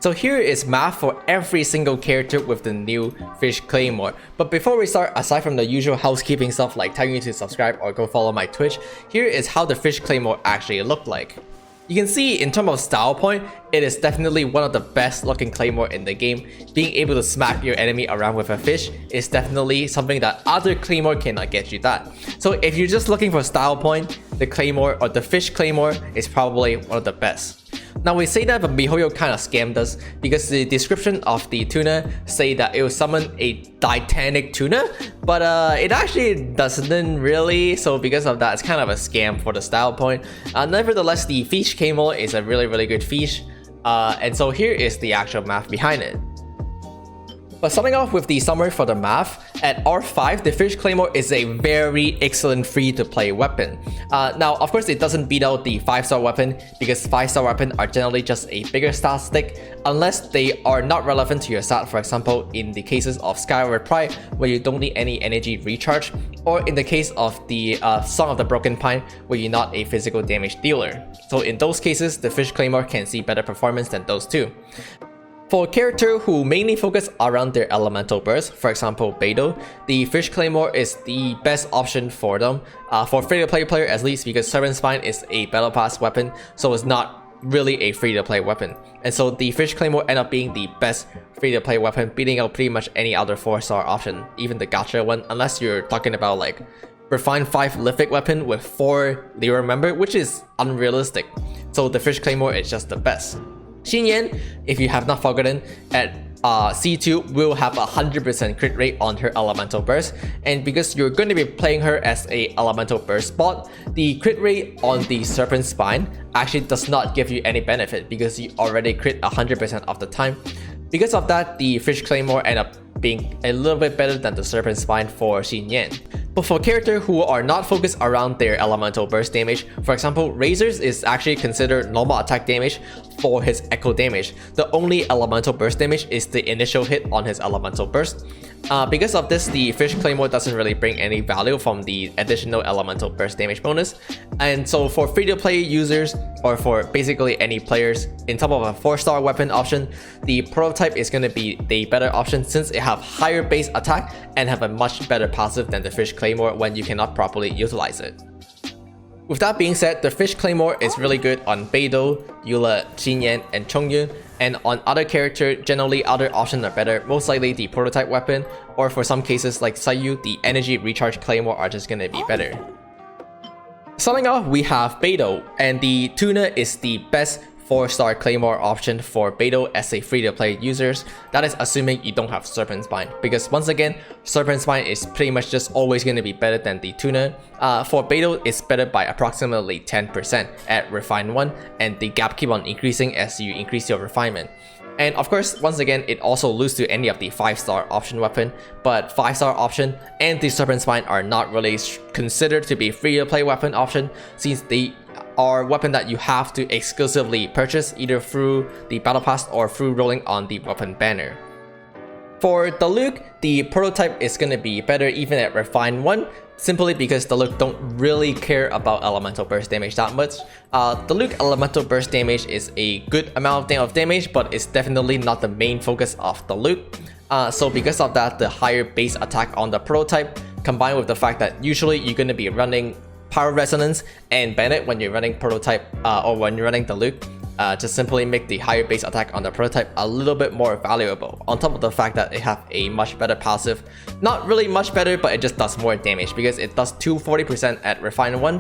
So here is math for every single character with the new FEISH Claymore. But before we start, aside from the usual housekeeping stuff like telling you to subscribe or go follow my Twitch, here is how the FEISH Claymore actually looked like. You can see in terms of style point, it is definitely one of the best looking Claymore in the game. Being able to smack your enemy around with a fish is definitely something that other Claymore cannot get you that. So if you're just looking for style point, the Claymore or the FEISH Claymore is probably one of the best. Now we say that, but miHoYo kind of scammed us because the description of the tuna say that it will summon a titanic tuna, but it actually doesn't really, so because of that it's kind of a scam for the style point. Nevertheless, the FEISH Claymore is a really good fish, and so here is the actual math behind it. But starting off with the summary for the math, at R5, the FEISH Claymore is a very excellent free-to-play weapon. Now, of course, it doesn't beat out the 5-star weapon because 5-star weapons are generally just a bigger stat stick unless they are not relevant to your stat, for example, in the cases of Skyward Pride where you don't need any energy recharge, or in the case of the Song of the Broken Pine where you're not a physical damage dealer. So in those cases, the FEISH Claymore can see better performance than those two. For characters who mainly focus around their elemental burst, for example beidou, the FEISH Claymore is the best option for them, for free-to-play player at least, because Serpent Spine is a battle pass weapon, so it's not really a free-to-play weapon. And so the FEISH Claymore end up being the best free-to-play weapon, beating out pretty much any other 4-star option, even the gacha one, unless you're talking about like Refine 5 Lithic weapon with 4 Lyra member, which is unrealistic. So the FEISH Claymore is just the best. Xinyan, if you have not forgotten, at C2 will have a 100% crit rate on her elemental burst, and because you're going to be playing her as a elemental burst bot, the crit rate on the Serpent Spine actually does not give you any benefit because you already crit 100% of the time. Because of that, the FEISH Claymore end up being a little bit better than the Serpent Spine for Xinyan. But for characters who are not focused around their elemental burst damage, for example, Razor's is actually considered normal attack damage for his echo damage. The only elemental burst damage is the initial hit on his elemental burst. Because of this, the FEISH Claymore doesn't really bring any value from the additional elemental burst damage bonus. And so for free-to-play users, or for basically any players, in top of a 4-star weapon option, the prototype is going to be the better option since it have higher base attack and have a much better passive than the FEISH Claymore when you cannot properly utilize it. With that being said, the FEISH Claymore is really good on beidou, Eula, xinyan, and Chong, and on other characters, generally other options are better, most likely the prototype weapon, or for some cases like Sayu, the energy recharge Claymore are just gonna be better. Starting off, we have beidou, and the Tuna is the best 4-star Claymore option for beidou as a free-to-play users. That is assuming you don't have Serpent Spine, because once again, Serpent Spine is pretty much just always going to be better than the Tuna. For beidou, it's better by approximately 10% at Refine 1, and the gap keep on increasing as you increase your refinement. And of course, once again, it also loses to any of the 5-star option weapon, but 5-star option and the Serpent Spine are not really considered to be free-to-play weapon option, since they are weapon that you have to exclusively purchase either through the battle pass or through rolling on the weapon banner. For diluc, the prototype is going to be better even at Refine 1, simply because diluc don't really care about elemental burst damage that much. Diluc elemental burst damage is a good amount of damage, but it's definitely not the main focus of diluc. So because of that, the higher base attack on the prototype, combined with the fact that usually you're going to be running Power Resonance and Bandit when you're running prototype or when you're running diluc, just simply make the higher base attack on the prototype a little bit more valuable, on top of the fact that it have a much better passive. Not really much better, but it just does more damage because it does 240% at Refine 1,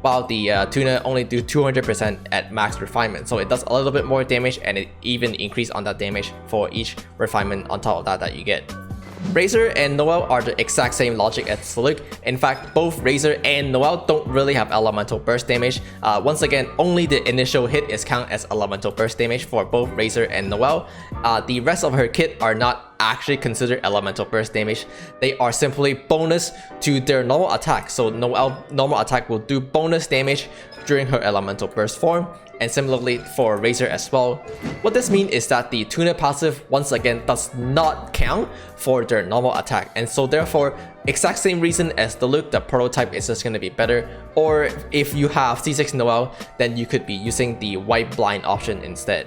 while the Tuna only do 200% at max refinement. So it does a little bit more damage, and it even increase on that damage for each refinement on top of that you get. Razor and Noelle are the exact same logic as diluc. In fact, both Razor and Noelle don't really have elemental burst damage. Once again, only the initial hit is count as elemental burst damage for both Razor and Noelle. The rest of her kit are not actually considered elemental burst damage. They are simply bonus to their normal attack. So Noelle normal attack will do bonus damage during her elemental burst form, and similarly for Razor as well. What this means is that the Tuna passive once again does not count for their normal attack, and so therefore exact same reason as diluc, the prototype is just going to be better. Or if you have C6 Noelle, then you could be using the white blind option instead.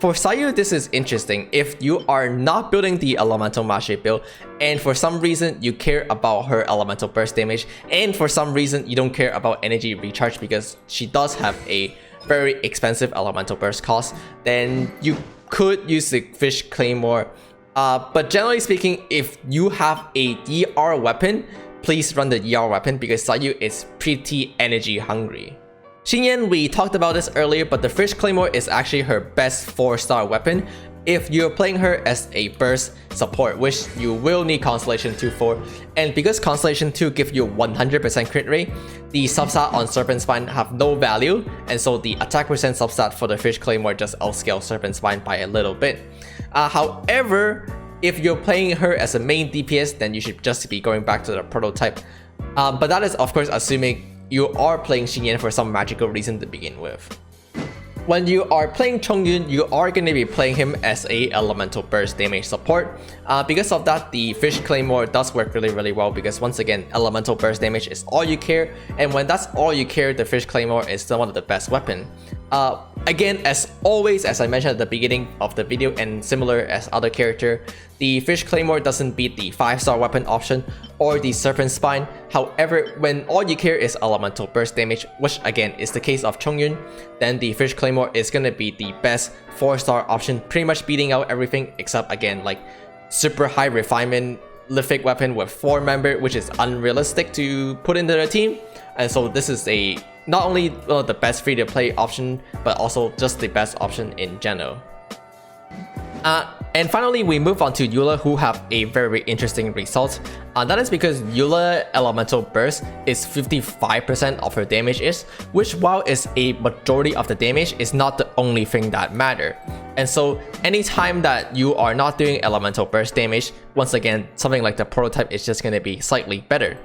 For Sayu, this is interesting. If you are not building the Elemental Mastery build, and for some reason you care about her Elemental Burst damage, and for some reason you don't care about energy recharge because she does have a very expensive Elemental Burst cost, then you could use the Fish Claymore. But generally speaking, if you have a ER weapon, please run the ER weapon because Sayu is pretty energy hungry. Xinyan, we talked about this earlier, but the Fish Claymore is actually her best 4-star weapon if you're playing her as a burst support, which you will need Constellation 2 for. And because Constellation 2 gives you 100% crit rate, the substat on Serpent Spine have no value, and so the attack percent substat for the Fish Claymore just outscales Serpent Spine by a little bit. However, if you're playing her as a main DPS, then you should just be going back to the prototype. But that is of course assuming you are playing Xinyan for some magical reason to begin with. When you are playing Chong, you are going to be playing him as a Elemental Burst damage support. Because of that, the Fish Claymore does work really well because once again, Elemental Burst damage is all you care, and when that's all you care, the Fish Claymore is still one of the best weapons. Again, as always, as I mentioned at the beginning of the video and similar as other character, the Fish Claymore doesn't beat the 5-star weapon option or the Serpent Spine. However, when all you care is Elemental Burst damage, which again is the case of Chong, then the Fish Claymore is gonna be the best 4-star option, pretty much beating out everything except again like super high refinement lithic weapon with 4-member, which is unrealistic to put into the team. And so this is a not only the best free-to-play option, but also just the best option in general. And finally, we move on to Eula, who have a very interesting result. That is because Eula Elemental Burst is 55% of her damage which while is a majority of the damage, is not the only thing that matter. And so anytime that you are not doing Elemental Burst damage, once again, something like the prototype is just going to be slightly better.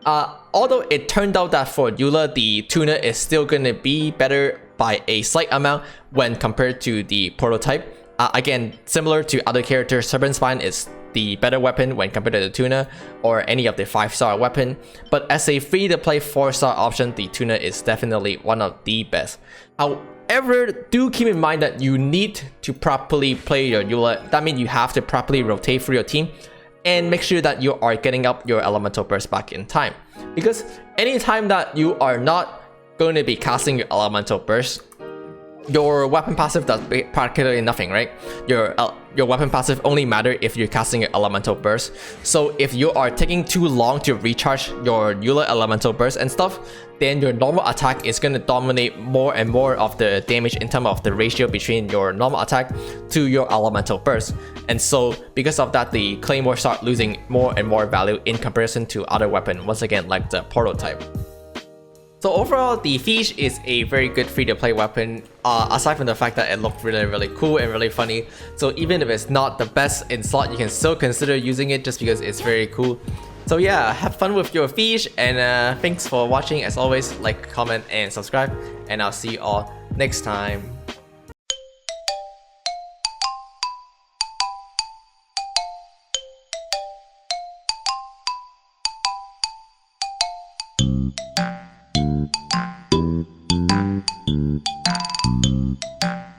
Although it turned out that for Eula, the Tuna is still going to be better by a slight amount when compared to the prototype. Again, similar to other characters, Serpent Spine is the better weapon when compared to the Tuna or any of the 5-star weapon. But as a free-to-play 4-star option, the Tuna is definitely one of the best. However, do keep in mind that you need to properly play your Eula. That means you have to properly rotate through your team and make sure that you are getting up your Elemental Burst back in time. Because anytime that you are not going to be casting your Elemental Burst, your weapon passive does practically nothing, right? Your weapon passive only matter if you're casting your Elemental Burst. So if you are taking too long to recharge your Eula Elemental Burst and stuff, then your normal attack is going to dominate more and more of the damage in terms of the ratio between your normal attack to your Elemental Burst. And so because of that, the Claymore start losing more and more value in comparison to other weapons, once again like the prototype. So overall, the FEISH is a very good free-to-play weapon, aside from the fact that it looked really cool and really funny. So even if it's not the best in slot, you can still consider using it just because it's very cool. So yeah, have fun with your FEISH, and thanks for watching. As always, like, comment, and subscribe, and I'll see you all next time.